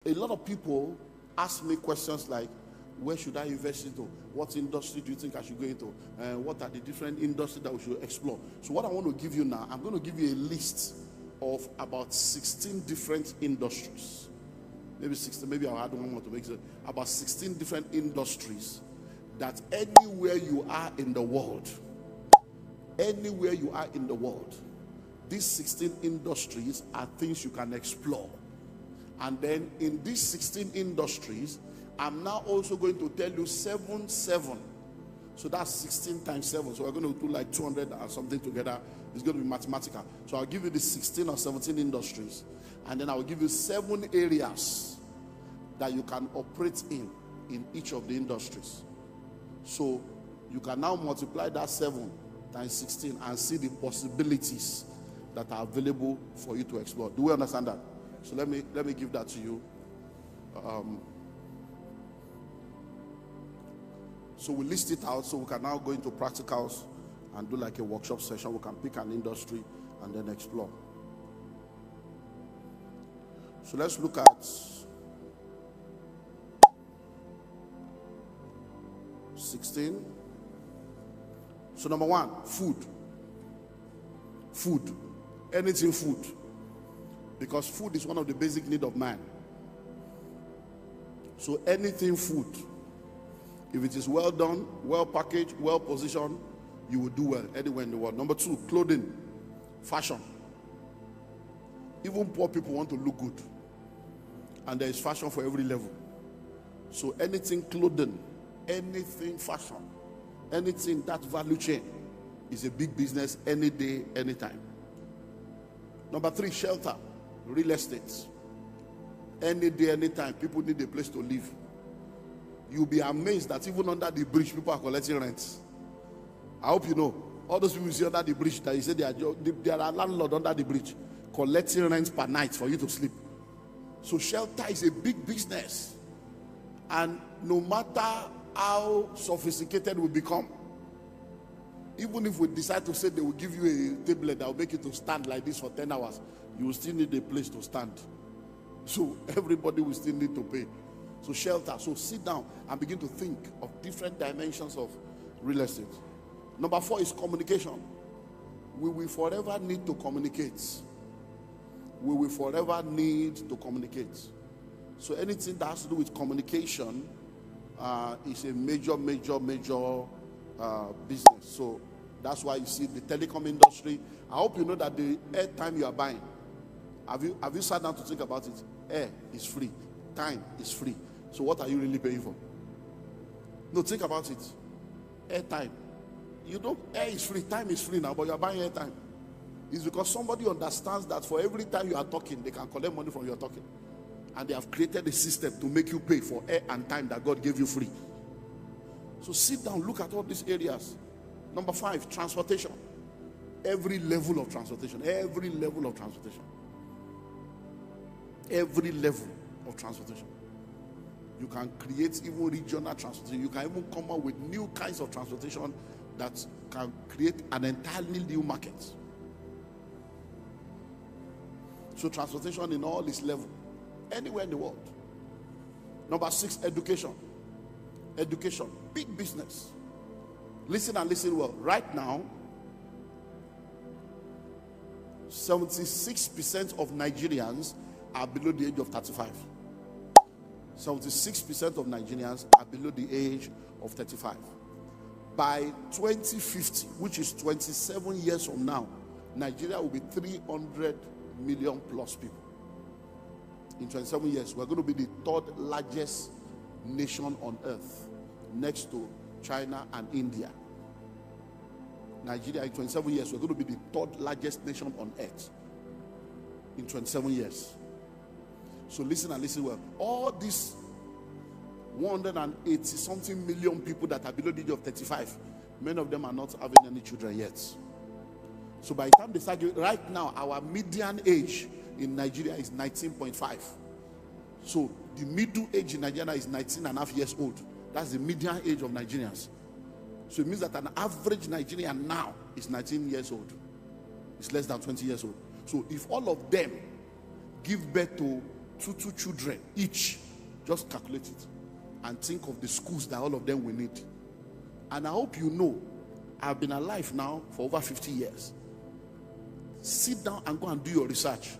A lot of people ask me questions like, where should I invest into? What industry do you think I should go into? What are the different industries that we should explore? So what I want to give you now, I'm going to give you a list of about 16 different industries. Maybe 16, maybe I'll add one more to make it about 16 different industries that anywhere you are in the world, these 16 industries are things you can explore. And then in these 16 industries, I'm now also going to tell you 7. So that's 16 times 7. So we're going to do like 200 or something together. It's going to be mathematical. So I'll give you the 16 or 17 industries. And then I'll give you 7 areas that you can operate in each of the industries. So you can now multiply that 7 times 16 and see the possibilities that are available for you to explore. Do we understand that? So let me give that to you. So we list it out so we can now go into practicals and do like a workshop session. We can pick an industry and then explore. So let's look at 16. So number 1, food. Food. Anything food. Because food is one of the basic needs of man. So anything food, if it is well done, well packaged, well positioned, you will do well anywhere in the world. Number 2, clothing, fashion. Even poor people want to look good. And there is fashion for every level. So anything clothing, anything fashion, anything that value chain is a big business any day, anytime. Number 3, shelter, real estate. Any day, anytime, people need a place to live. You'll be amazed that even under the bridge, people are collecting rents. I hope you know. All those people you see under the bridge, that you say there are landlords under the bridge collecting rents per night for you to sleep. So shelter is a big business. And no matter how sophisticated we become, even if we decide to say they will give you a tablet that will make you to stand like this for 10 hours, you will still need a place to stand. So everybody will still need to pay. So shelter. So sit down and begin to think of different dimensions of real estate. Number 4 is communication. We will forever need to communicate. We will forever need to communicate. So anything that has to do with communication is a major business. So that's why you see the telecom industry. I hope you know that the airtime you are buying, have you sat down to think about it? Air is free. Time is free. So what are you really paying for? No, think about it. Airtime. Air is free, time is free now, but you are buying airtime. It's because somebody understands that for every time you are talking, they can collect money from your talking. And they have created a system to make you pay for air and time that God gave you free. So sit down, look at all these areas. Number 5, transportation. Every level of transportation. Every level of transportation. Every level of transportation. You can create even regional transportation. You can even come up with new kinds of transportation that can create an entirely new market. So transportation in all its level. Anywhere in the world. Number 6, education. Education. Big business. Listen and listen well. Right now, 76% of Nigerians are below the age of 35. 76% of Nigerians are below the age of 35. By 2050, which is 27 years from now, Nigeria will be 300 million plus people. In 27 years, we're going to be the 3rd largest nation on earth, next to China and India. Nigeria, in 27 years, we're going to be the 3rd largest nation on earth. In 27 years. So listen and listen well. All these 180 something million people that are below the age of 35, many of them are not having any children yet. So by the time they start, right now, our median age in Nigeria is 19.5. So the middle age in Nigeria is 19 and a half years old. That's the median age of Nigerians. So it means that an average Nigerian now is 19 years old. It's less than 20 years old. So if all of them give birth to two children each. Just calculate it and think of the schools that all of them will need. And I hope you know, I've been alive now for over 50 years. Sit down and go and do your research.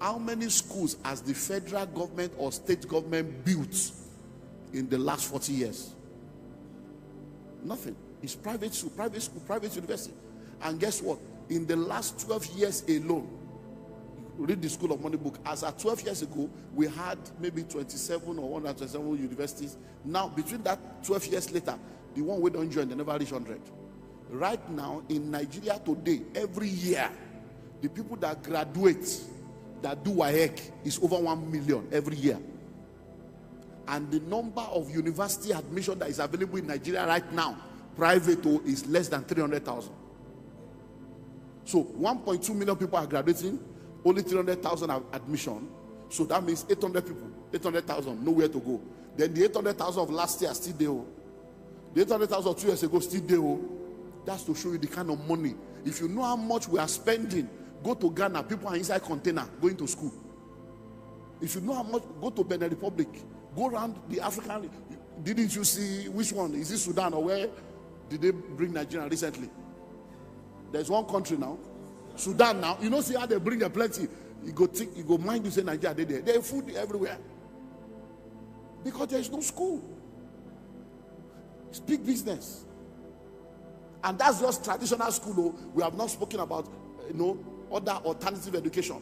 How many schools has the federal government or state government built in the last 40 years? Nothing. It's private school, private university. And guess what? In the last 12 years alone, read the School of Money book. As at 12 years ago, we had maybe 27 or 127 universities. Now, between that 12 years later, the one we don't join, they never reach 100. Right now, in Nigeria today, every year, the people that graduate, that do WAEC, is over 1 million every year. And the number of university admission that is available in Nigeria right now, private, is less than 300,000. So 1.2 million people are graduating, only 300,000 admission. So that means 800 people, 800,000, nowhere to go. Then the 800,000 of last year still there. The 800,000 of 2 years ago still there. That's to show you the kind of money. If you know how much we are spending, go to Ghana, people are inside container going to school. If you know how much, go to Benin Republic, go around the African. Didn't you see which one? Is it Sudan or where did they bring Nigeria recently? There's one country now, Sudan now. You know, see how they bring a plenty. You go mind you say Nigeria, they there. There's food everywhere. Because there is no school. It's big business. And that's just traditional school, though. We have not spoken about, other alternative education.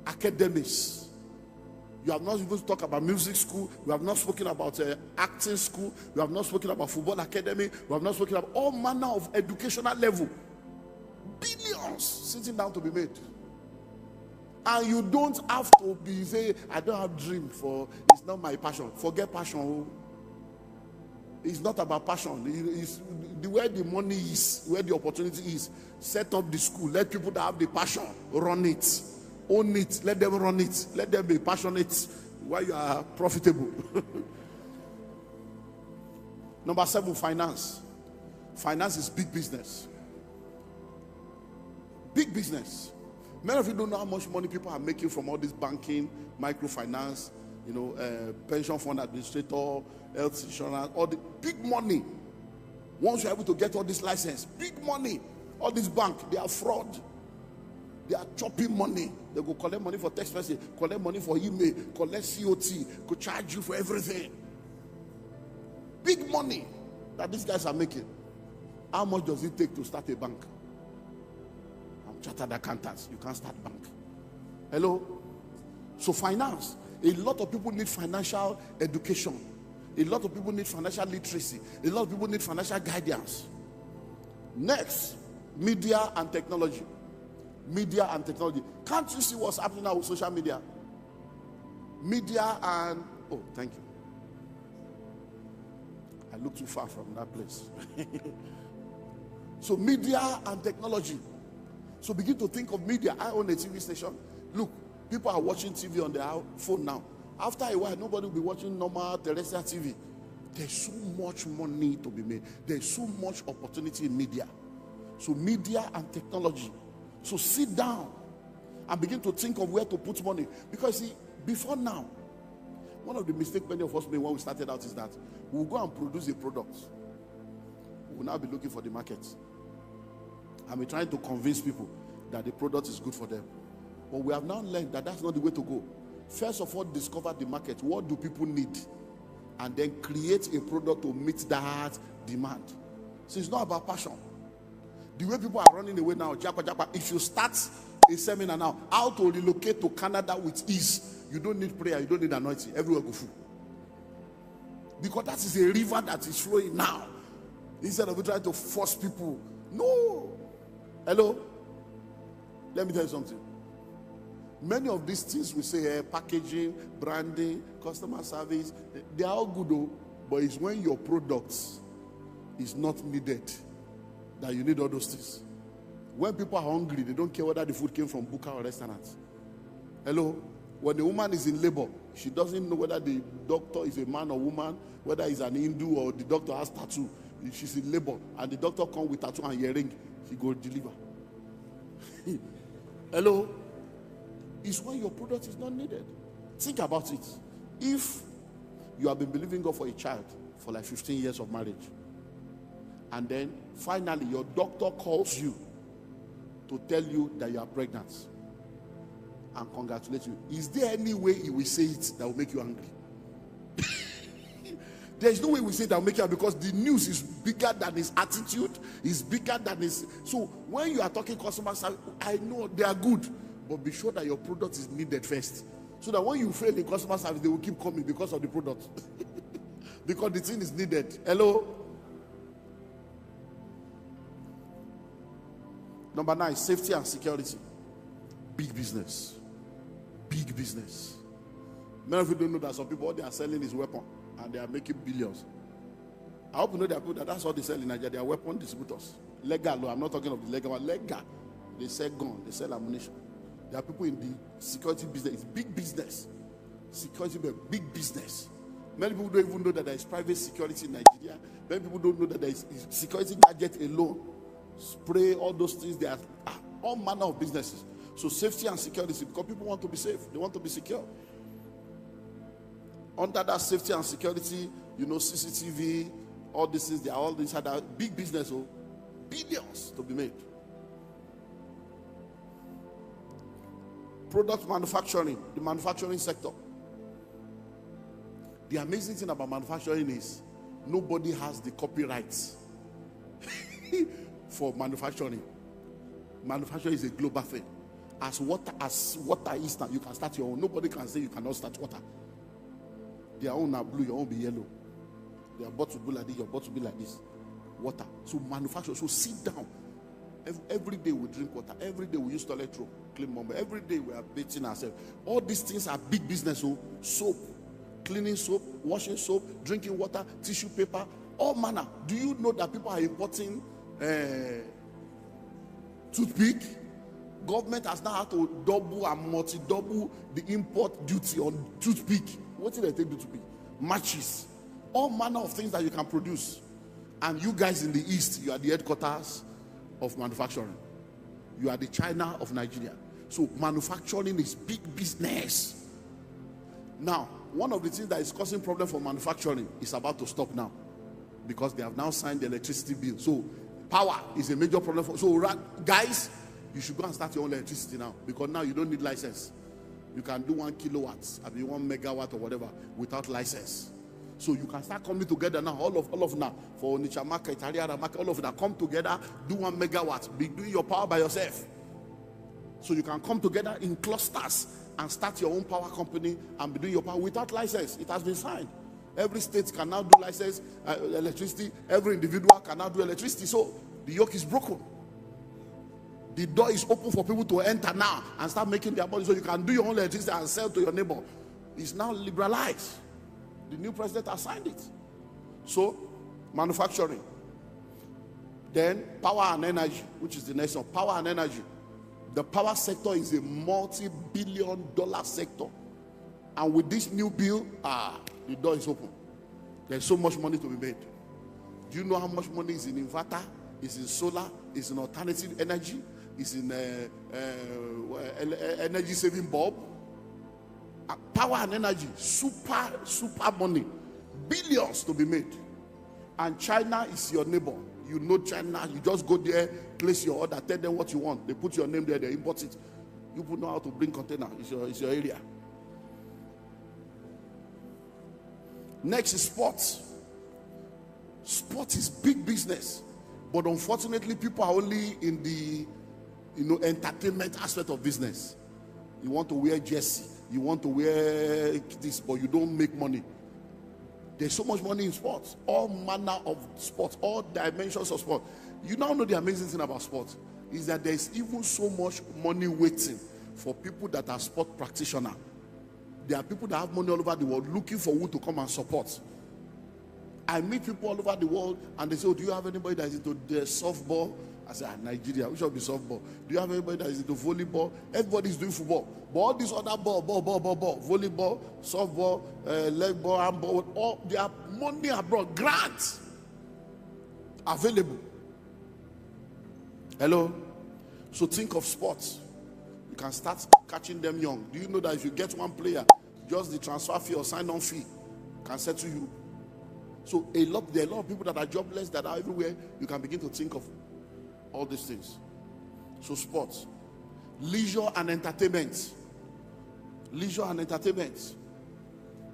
Academics. You have not even talked about music school. We have not spoken about acting school. We have not spoken about football academy. We have not spoken about all manner of educational level. Billions sitting down to be made. And you don't have to be saying, I don't have dream for, it's not my passion. Forget passion. It's not about passion. It's where the money is, where the opportunity is. Set up the school. Let people that have the passion run it. Own it. Let them run it. Let them be passionate while you are profitable. Number 7, finance. Finance is big business. Big business. Many of you don't know how much money people are making from all this banking, microfinance, pension fund administrator, health insurance, all the big money. Once you're able to get all this license, big money. All this bank, they are fraud. They are chopping money. They go collect money for text message, collect money for email, collect COT, go charge you for everything. Big money that these guys are making. How much does it take to start a bank? I'm chartered accountants. You can't start bank. Hello? So finance. A lot of people need financial education. A lot of people need financial literacy. A lot of people need financial guidance. Next, media and technology. Media and technology. Can't you see what's happening now with social media? Media and... Oh, thank you. I look too far from that place. So media and technology. So begin to think of media. I own a TV station. Look, people are watching TV on their phone now. After a while, nobody will be watching normal terrestrial TV. There's so much money to be made. There's so much opportunity in media. So media and technology. So sit down and begin to think of where to put money. Because see, before now, one of the mistakes many of us made when we started out is that we'll go and produce a product. We'll now be looking for the market. And we're trying to convince people that the product is good for them. But we have now learned that that's not the way to go. First of all, discover the market. What do people need? And then create a product to meet that demand. So it's not about passion. The way people are running away now, if you start a seminar now, how to relocate to Canada with ease, you don't need prayer, you don't need anointing. Everywhere go full. Because that is a river that is flowing now. Instead of trying to force people. No. Hello? Let me tell you something. Many of these things we say, packaging, branding, customer service, they are all good though, but it's when your products is not needed that you need all those things. When people are hungry, they don't care whether the food came from buka or restaurants. Hello? When the woman is in labor, she doesn't know whether the doctor is a man or woman, whether he's an Hindu or the doctor has tattoo. She's in labor, and the doctor comes with tattoo and earring, he go deliver. Hello? is when your product is not needed. Think about it. If you have been believing God for a child for like 15 years of marriage, and then finally your doctor calls you to tell you that you are pregnant and congratulate you, is there any way he will say it that will make you angry? There's no way we say that will make you angry, because the news is bigger than his attitude, is bigger than his. So when you are talking customer service, I know they are good, but be sure that your product is needed first, so that when you fail in customer service, they will keep coming because of the product. Because the thing is needed. Hello? Number 9, safety and security. Big business. Big business. Many of you don't know that some people, what they are selling is weapon, and they are making billions. I hope you know there are people that's what they sell in Nigeria. They are weapon distributors. Legal, I'm not talking of the legal one. Legal. They sell gun, they sell ammunition. There are people in the security business. It's big business. Security, big business. Many people don't even know that there is private security in Nigeria. Many people don't know that there is security gadget alone. Spray, all those things. There are all manner of businesses. So safety and security, because people want to be safe. They want to be secure. Under that safety and security, you know, CCTV, all these things, they are all these other big business, billions to be made. Product manufacturing, the manufacturing sector. The amazing thing about manufacturing is nobody has the copyrights for manufacturing. Manufacturing is a global thing. As water is now, you can start your own. Nobody can say you cannot start water. Their own are blue, your own be yellow. Their bottle will be like this, your bottle will be like this. Water. So manufacture. So sit down. Every day we drink water. Every day we use toilet roll, clean mom. Every day we are bathing ourselves. All these things are big business. So soap, cleaning soap, washing soap, drinking water, tissue paper, all manner. Do you know that people are importing toothpick? Government has now had to double and multi-double the import duty on toothpick. What did they take toothpick? Matches. All manner of things that you can produce. And you guys in the East, you are the headquarters of manufacturing. You are the China of Nigeria. So manufacturing is big business. Now, one of the things that is causing problem for manufacturing is about to stop now, because they have now signed the electricity bill. So power is a major problem for. So guys, you should go and start your own electricity now, because now you don't need license. You can do 1 kilowatt, I mean 1 megawatt or whatever without license. So you can start coming together now, all of now, for Onitsha market, Ariara market, all of that, come together, do 1 megawatt, be doing your power by yourself. So you can come together in clusters and start your own power company and be doing your power without license. It has been signed. Every state can now do license, electricity. Every individual can now do electricity. So the yoke is broken. The door is open for people to enter now and start making their money, so you can do your own electricity and sell to your neighbor. It's now liberalized. The new president has signed it. So, manufacturing. Then, power and energy, which is the next one. Power and energy. The power sector is a multi-billion-dollar sector. And with this new bill, the door is open. There's so much money to be made. Do you know how much money is in inverter, is in solar, is in alternative energy, is in energy saving bulb? Power and energy, super money, billions to be made. And China is your neighbor. You know China, you just go there, place your order, tell them what you want. They put your name there, they import it. You put know how to bring container. It's your area. Next is sports. Sport is big business, but unfortunately, people are only in the entertainment aspect of business. You want to wear jersey, you want to wear this, but you don't make money. There's so much money in sports, all manner of sports, all dimensions of sport. You now know the amazing thing about sports is that there's even so much money waiting for people that are sport practitioners. There are people that have money all over the world looking for who to come and support. I meet people all over the world and they say, oh, do you have anybody that is into the softball? I say, Nigeria, we should be softball. Do you have anybody that is into volleyball? Everybody's doing football. But all these other ball, volleyball, softball, leg ball, handball, all they have money abroad, grants available. Hello? So think of sports. You can start catching them young. Do you know that if you get one player, just the transfer fee or sign-on fee can settle you? So there are a lot of people that are jobless, that are everywhere. You can begin to think of all these things. So sports, leisure and entertainment. Leisure and entertainment.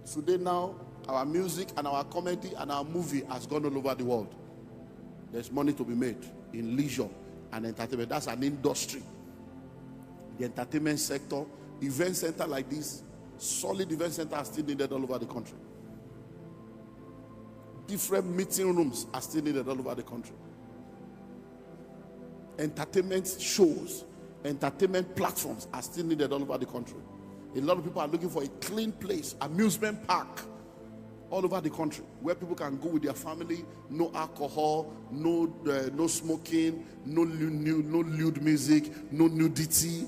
Today now, our music and our comedy and our movie has gone all over the world. There's money to be made in leisure and entertainment. That's an industry. The entertainment sector, event center like this, solid event center are still needed all over the country. Different meeting rooms are still needed all over the country. Entertainment shows, entertainment platforms are still needed all over the country. A lot of people are looking for a clean place, amusement park, all over the country, where people can go with their family, no alcohol, no smoking, no lewd music, no nudity.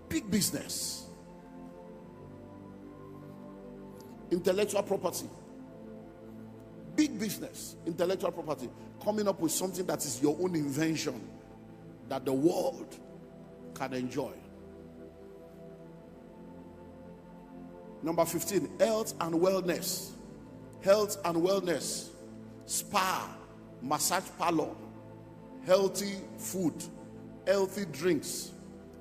Big business. Intellectual property. Big business. Intellectual property. Coming up with something that is your own invention that the world can enjoy. Number 15, health and wellness. Health and wellness. Spa, massage parlor, healthy food, healthy drinks,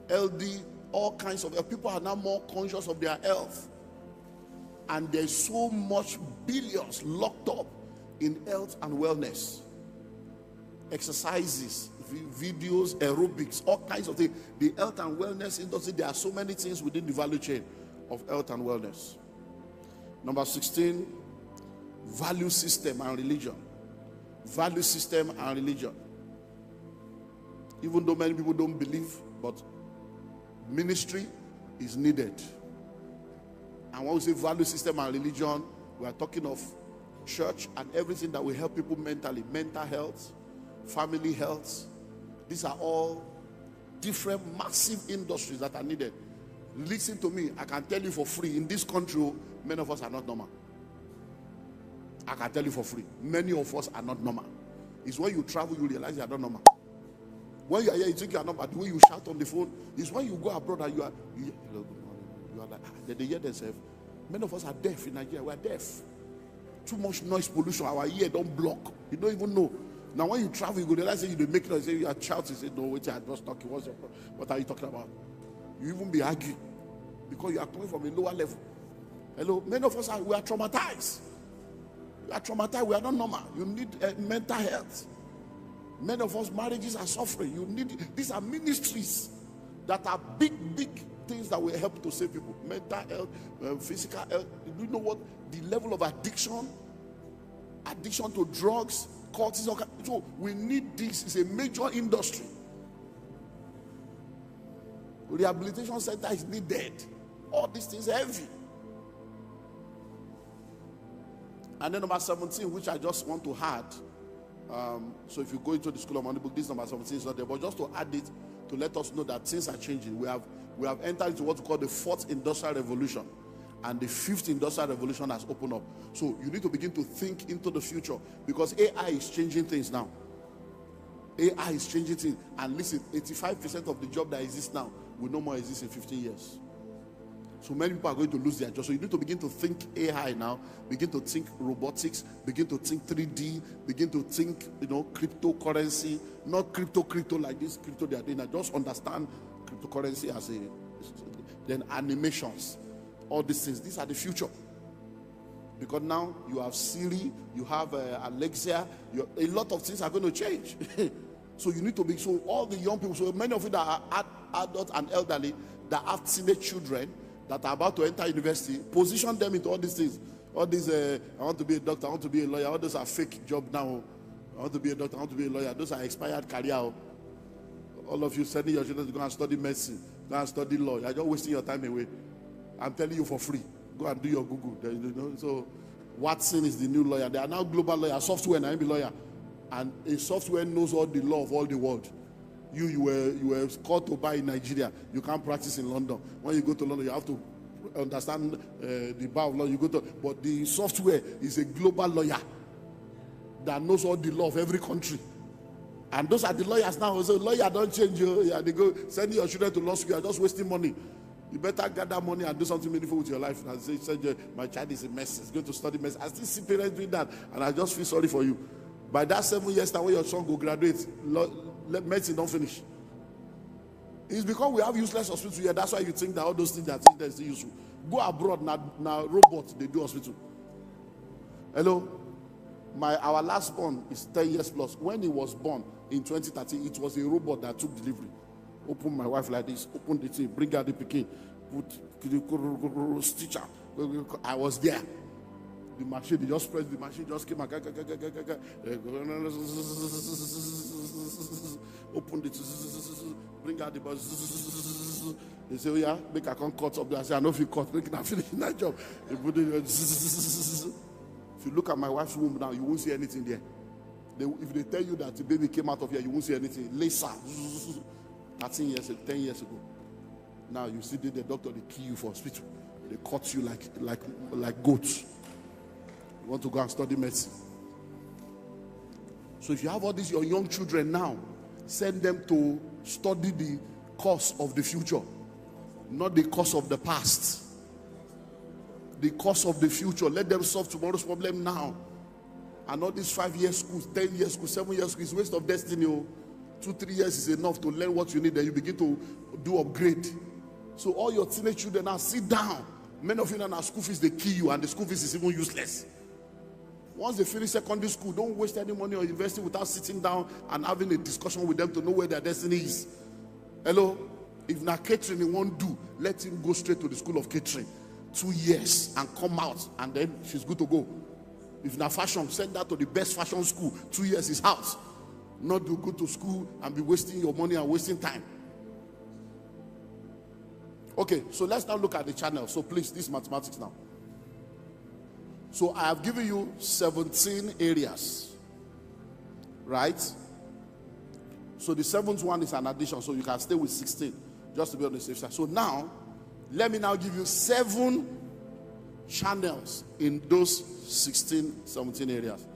healthy, all kinds of people are now more conscious of their health. And there's so much billions locked up in health and wellness. Exercises, videos, aerobics, all kinds of things. The health and wellness industry, there are so many things within the value chain of health and wellness. Number 16, value system and religion. Value system and religion. Even though many people don't believe, but ministry is needed. And when we say value system and religion, we are talking of church and everything that will help people mentally, mental health, family health. These are all different massive industries that are needed. Listen to me, I can tell you for free, in this country, many of us are not normal. I can tell you for free, many of us are not normal. It's when you travel, you realize you are not normal. When you are here, you think you are normal. The way you shout on the phone is when you go abroad and you are like, they hear themselves. Many of us are deaf in Nigeria. We are deaf. Too much noise pollution. Our ear don't block. You don't even know. Now when you travel, you go realize that you make noise. You are shouting. You say, no, wait, I just talking. What are you talking about? You even be arguing because you are coming from a lower level. Hello, many of us we are traumatized. We are traumatized. We are not normal. You need mental health. Many of us marriages are suffering. You need these are ministries that are big things that will help to save people. Mental health, physical health. Do you know what the level of addiction to drugs, cortisol? So we need this. It's a major industry. Rehabilitation center is needed. All these things are heavy. And then number 17, which I just want to add. So if you go into the School of Money book, this number 17 is not there. But just to add it, to let us know that things are changing. We have entered into what we call the 4th industrial revolution. And the 5th industrial revolution has opened up. So you need to begin to think into the future. Because AI is changing things now. AI is changing things. And listen, 85% of the job that exists now will no more exist in 15 years. So many people are going to lose their job. So you need to begin to think AI now. Begin to think robotics. Begin to think 3D. Begin to think, cryptocurrency. Not crypto like this crypto they are doing. Just understand cryptocurrency as then animations. All these things. These are the future. Because now you have Siri. You have Alexa. A lot of things are going to change. So you need to be, so all the young people, so many of you that are adults and elderly, that have teenage children, that are about to enter university, position them into all these things. All these, I want to be a doctor, I want to be a lawyer. All those are fake jobs now. I want to be a doctor, I want to be a lawyer. Those are expired career. All of you sending your children to go and study medicine, go and study law. You're just wasting your time away. I'm telling you for free. Go and do your Google. So Watson is the new lawyer. They are now global lawyer, software, and I'm a lawyer. And a software knows all the law of all the world. You were called to buy in Nigeria. You can't practice in London. When you go to London, you have to understand the bar of law. But the software is a global lawyer that knows all the law of every country. And those are the lawyers now. So lawyer don't change you. Yeah, they go send your children to law school. You're just wasting money. You better gather money and do something meaningful with your life. And say, my child is a mess. He's going to study mess. I still see parents doing that, and I just feel sorry for you. By that 7 years time when your son go graduate, let medicine don't finish. It's because we have useless hospitals here. That's why you think that all those things that are still useful. Go abroad now. Robots they do hospital. Hello, our last born is 10 years plus. When he was born in 2013, it was a robot that took delivery. Open my wife like this. Open the thing. Bring out the pikin. Put stitcher. I was there. The machine, they just pressed the machine, just came and open it, bring out the bus. They say, oh yeah, make a cut up there. I say, I know if you cut, make it finish that job. They put it, if you look at my wife's womb now, you won't see anything there. If they tell you that the baby came out of here, you won't see anything. Laser, 10 years ago. Now you see the doctor, they kill you for hospital. They cut you like goats. You want to go and study medicine. So if you have all these your young children now, send them to study the course of the future, not the course of the past. The course of the future. Let them solve tomorrow's problem now. And all these 5-year schools, 10-year schools, 7-year schools, waste of destiny. 2-3 years is enough to learn what you need. Then you begin to do upgrade. So all your teenage children now sit down. Many of you now school fees they kill you, and the school fees is even useless. Once they finish secondary school, don't waste any money on investing without sitting down and having a discussion with them to know where their destiny is. Hello? If na catering he won't do, let him go straight to the school of catering. 2 years and come out, and then she's good to go. If na fashion, send that to the best fashion school. 2 years is out. Not to go to school and be wasting your money and wasting time. Okay, so let's now look at the channel. So please, this is mathematics now. So I have given you 17 areas, right? So the seventh one is an addition, so you can stay with 16, just to be on the safe side. So now, let me now give you 7 channels in those 16, 17 areas.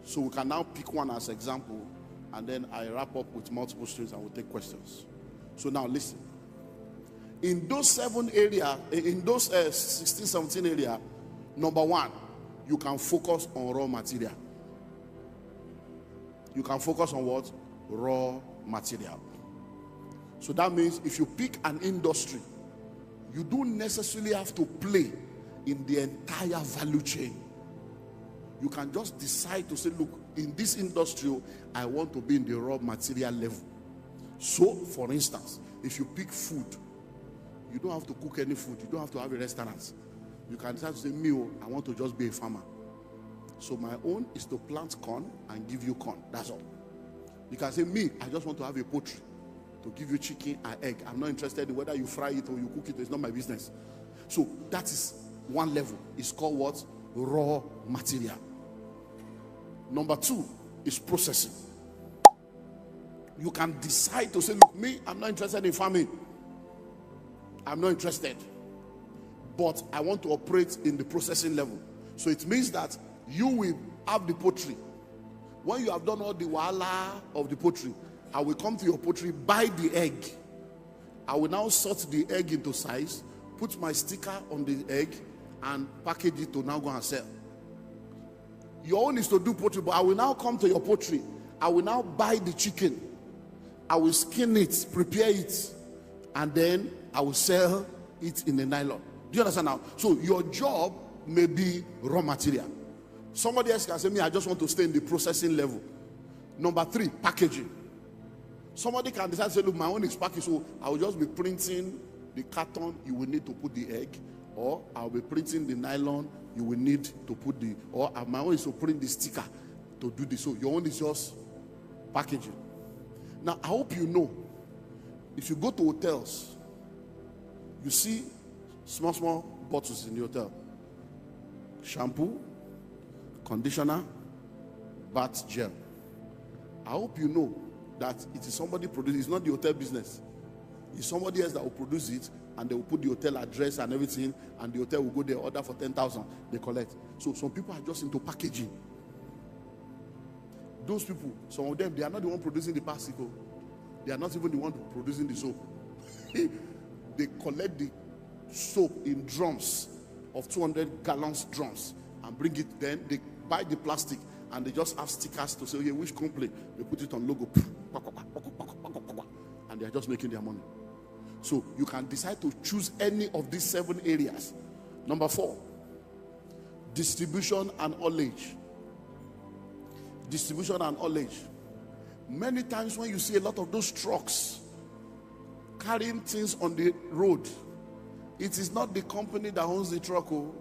So we can now pick one as example, and then I wrap up with multiple streams and we'll take questions. So now listen. In those 7 areas, in those 16, 17 areas, number 1, you can focus on raw material. You can focus on what? Raw material. So that means if you pick an industry, you don't necessarily have to play in the entire value chain. You can just decide to say, look, in this industry, I want to be in the raw material level. So, for instance, if you pick food, you don't have to cook any food. You don't have to have a restaurant. You can decide to say, I want to just be a farmer. So my own is to plant corn and give you corn. That's all. You can say, I just want to have a poultry to give you chicken and egg. I'm not interested in whether you fry it or you cook it. It's not my business. So that is one level. It's called what? Raw material. Number 2 is processing. You can decide to say, look, I'm not interested in farming. I'm not interested. But I want to operate in the processing level. So it means that you will have the poultry. When you have done all the wahala of the poultry, I will come to your poultry, buy the egg. I will now sort the egg into size, put my sticker on the egg, and package it to now go and sell. Your own is to do poultry, but I will now come to your poultry. I will now buy the chicken. I will skin it, prepare it, and then I will sell it in a nylon. Do you understand now? So your job may be raw material. Somebody else can say, I just want to stay in the processing level. Number 3, packaging. Somebody can decide to say, look, my own is packaging, so I will just be printing the carton you will need to put the egg, or I'll be printing the nylon you will need to put or my own is to print the sticker to do this. So your own is just packaging. Now, I hope you know, if you go to hotels, you see small bottles in the hotel. Shampoo, conditioner, bath gel. I hope you know that it is somebody producing. It's not the hotel business. It's somebody else that will produce it, and they will put the hotel address and everything, and the hotel will go there, order for 10,000, they collect. So some people are just into packaging. Those people, some of them, they are not the one producing the plastic. They are not even the one producing the soap. they collect the soap in drums of 200 gallons drums and bring it. Then they buy the plastic and they just have stickers to say, okay, which company? They put it on logo, and they are just making their money. So you can decide to choose any of these 7 areas. Number 4, distribution and haulage. Distribution and haulage. Many times when you see a lot of those trucks carrying things on the road, it is not the company that owns the truck. Oh.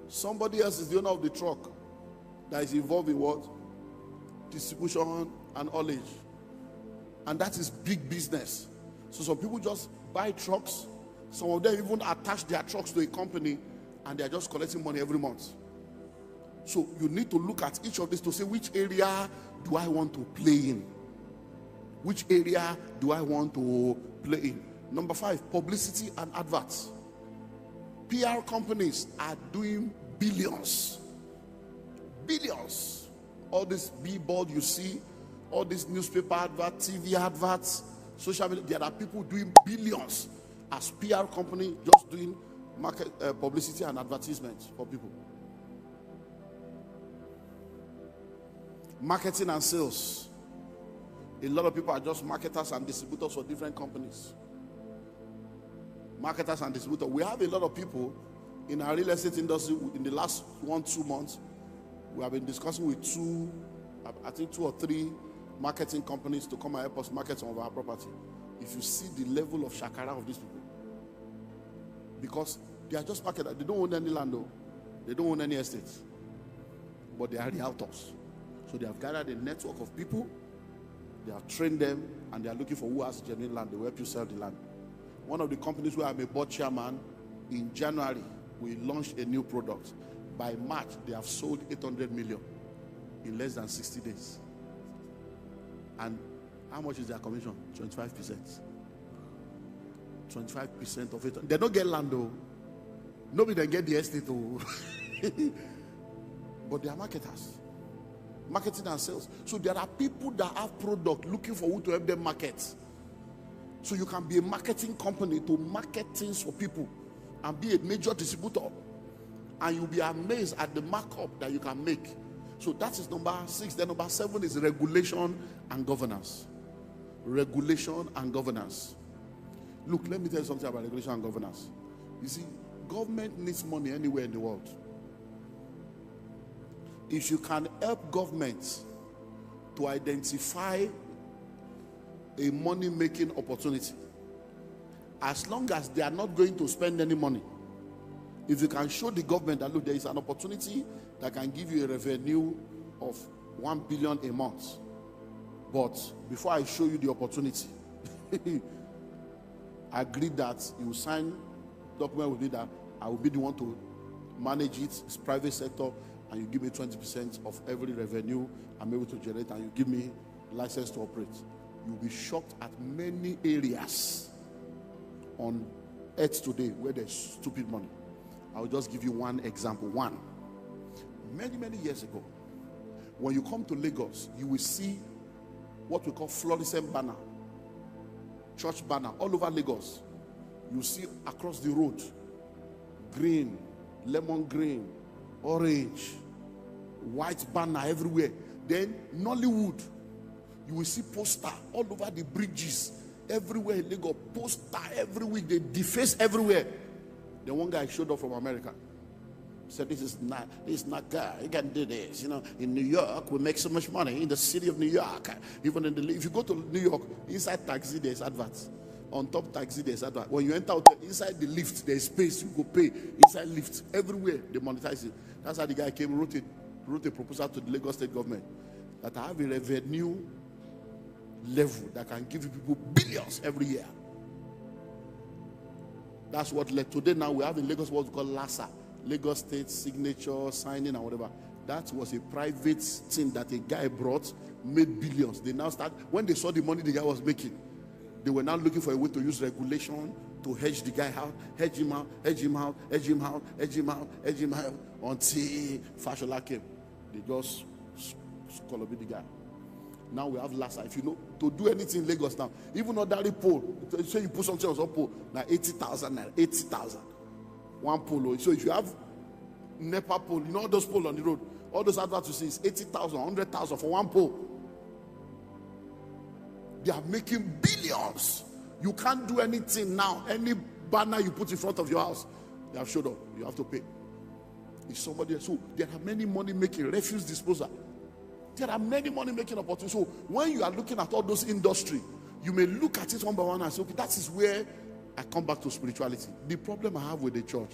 Somebody else is the owner of the truck that is involved in what? Distribution and haulage. And that is big business. So some people just buy trucks. Some of them even attach their trucks to a company and they are just collecting money every month. So you need to look at each of these to say, which area do I want to play in? Which area do I want to play in? Number 5, publicity and adverts. PR companies are doing billions. Billions. All this billboard you see, all these newspaper adverts, TV adverts, social media, there are people doing billions as PR company just doing market publicity and advertisement for people. Marketing and sales. A lot of people are just marketers and distributors for different companies. Marketers and distributors. We have a lot of people in our real estate industry. In the last 1-2 months, we have been discussing with 2 or 3 marketing companies to come and help us market some of our property. If you see the level of shakara of these people, because they are just marketers. They don't own any land, though. They don't own any estates, but they are realtors. So they have gathered a network of people, they have trained them, and they are looking for who has genuine land. They will help you sell the land. One of the companies where I'm a board chairman, in January, we launched a new product. By March, they have sold 800 million in less than 60 days. And how much is their commission? 25%. 25% of it. They don't get land, though. Nobody then get the estate, though. But they are marketers. Marketing and sales. So there are people that have product looking for who to help them market. So you can be a marketing company to market things for people and be a major distributor. And you'll be amazed at the markup that you can make. So that is number 6. Then number 7 is regulation and governance. Regulation and governance. Look, let me tell you something about regulation and governance. You see, government needs money anywhere in the world. If you can help government to identify a money-making opportunity, as long as they are not going to spend any money, if you can show the government that, look, there is an opportunity that can give you a revenue of 1 billion a month, but before I show you the opportunity, I agree that you sign document with me that I will be the one to manage it. It's private sector, and you give me 20% of every revenue I'm able to generate, and you give me license to operate. You'll be shocked at many areas on earth today where there's stupid money. I'll just give you one example. Many years ago, when you come to Lagos, you will see what we call fluorescent banner, church banner all over Lagos. You see across the road, green, lemon green, orange, white banner everywhere. Then Nollywood, you will see poster all over the bridges everywhere in Lagos. Poster every week, they deface everywhere. Then one guy showed up from America, said, this is not good. You can do this. You know, in New York, we make so much money. In the city of New York, even if you go to New York, inside taxi there's adverts. On top taxi there's adverts. When you enter out inside the lift, there's space. You go pay inside lift everywhere. They monetize it. That's how the guy came, wrote a proposal to the Lagos state government that I have a revenue level that can give you people billions every year. That's what led today. Now we have in Lagos what we call LASA, Lagos State Signature Signing and whatever. That was a private thing that a guy brought, made billions. They now start, when they saw the money the guy was making, they were now looking for a way to use regulation to hedge the guy out, hedge him out, until Fashola came. They just call up the guy. Now we have Lassa. If you know, to do anything in Lagos now, even ordinary pole, say you put something on some pole, now 80,000, 80,000. One pole. So if you have NEPA pole, you know all those poles on the road, all those adverts you see is 80,000, 100,000 for one pole. They are making billions. You can't do anything now. Any banner you put in front of your house, they have showed up. You have to pay. It's somebody else. So there are many money making, refuse disposal. There are many money making opportunities. So when you are looking at all those industry, you may look at it one by one and say, okay, that is where I come back to spirituality. The problem I have with the church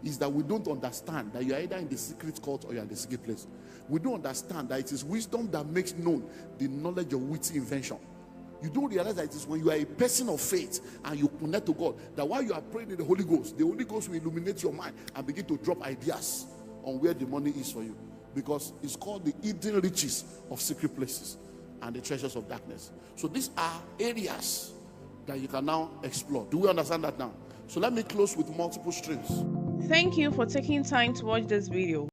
is that we don't understand that you are either in the secret court or you are in the secret place. We don't understand that it is wisdom that makes known the knowledge of witty invention. You don't realize that it is when you are a person of faith and you connect to God, that while you are praying in the Holy Ghost will illuminate your mind and begin to drop ideas on where the money is for you. Because it's called the hidden riches of secret places and the treasures of darkness. So these are areas that you can now explore. Do we understand that now? So let me close with multiple streams. Thank you for taking time to watch this video.